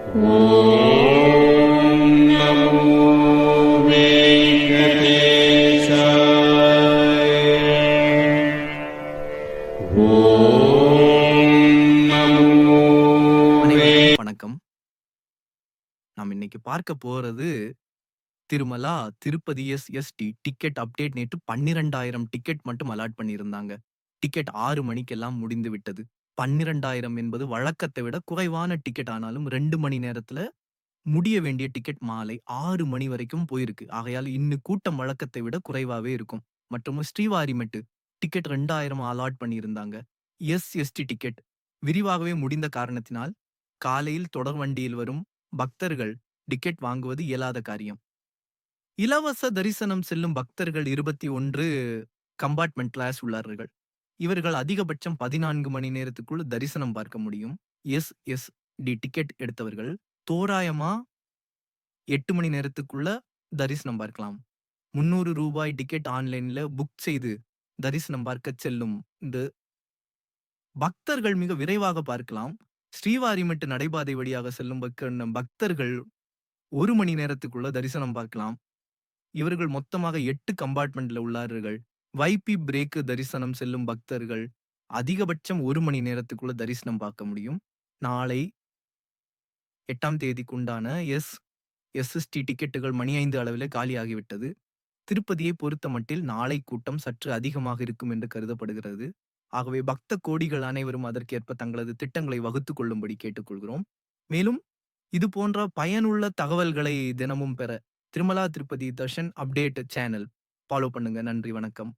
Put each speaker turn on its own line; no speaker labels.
ஓம் நமோ வெங்கடேசாய. ஓம் நமோ
அனைவருக்கும் வணக்கம். நாம் இன்னைக்கு பார்க்க போறது Tirumala Tirupati SST ticket update. நேற்று 12,000 டிக்கெட் மட்டும் அலாட் பண்ணியிருந்தாங்க. டிக்கெட் 6 மணிக்கெல்லாம் முடிந்து விட்டது. 12,000 என்பது வழக்கத்தை விட குறைவான டிக்கெட். ஆனாலும் 2 மணி நேரத்துல முடிய வேண்டிய டிக்கெட் மாலை 6 மணி வரைக்கும் போயிருக்கு. ஆகையால் இன்னும் கூட்டம் வழக்கத்தை விட குறைவாவே இருக்கும். மற்றும் ஸ்ரீவாரிமெட்டு டிக்கெட் 2,000 அலாட் பண்ணியிருந்தாங்க. எஸ்எஸ்டி டிக்கெட் விரிவாகவே முடிந்த காரணத்தினால் காலையில் தொடர் வண்டியில் வரும் பக்தர்கள் டிக்கெட் வாங்குவது இயலாத காரியம். இலவச தரிசனம் செல்லும் பக்தர்கள் 21 கம்பார்ட்மெண்ட் கிளாஸ் உள்ளார்கள். இவர்கள் அதிகபட்சம் 14 மணி நேரத்துக்குள் தரிசனம் பார்க்க முடியும். எஸ்எஸ்டி டிக்கெட் எடுத்தவர்கள் தோராயமா 8 மணி நேரத்துக்குள்ள தரிசனம் பார்க்கலாம். 300 ரூபாய் டிக்கெட் ஆன்லைன்ல புக் செய்து தரிசனம் பார்க்க செல்லும் இந்த பக்தர்கள் மிக விரைவாக பார்க்கலாம். ஸ்ரீவாரிமெட்டு நடைபாதை வழியாக செல்லும் பக்தர்கள் 1 மணி நேரத்துக்குள்ள தரிசனம் பார்க்கலாம். இவர்கள் மொத்தமாக 8 கம்பார்ட்மெண்ட்ல உள்ளார்கள். வைபி பிரேக் தரிசனம் செல்லும் பக்தர்கள் அதிகபட்சம் 1 மணி நேரத்துக்குள்ள தரிசனம் பார்க்க முடியும். நாளை 8ஆம் தேதிக்கு உண்டான எஸ்எஸ்டி டிக்கெட்டுகள் மணி 5 அளவிலே காலியாகிவிட்டது. திருப்பதியை பொறுத்த மட்டில் நாளை கூட்டம் சற்று அதிகமாக இருக்கும் என்று கருதப்படுகிறது. ஆகவே பக்த கோடிகள் அனைவரும் அதற்கேற்ப தங்களது திட்டங்களை வகுத்துக் கொள்ளும்படி கேட்டுக்கொள்கிறோம். மேலும் இது போன்ற பயனுள்ள தகவல்களை தினமும் பெற Tirumala Tirupati Darshan update channel follow பண்ணுங்க. நன்றி, வணக்கம்.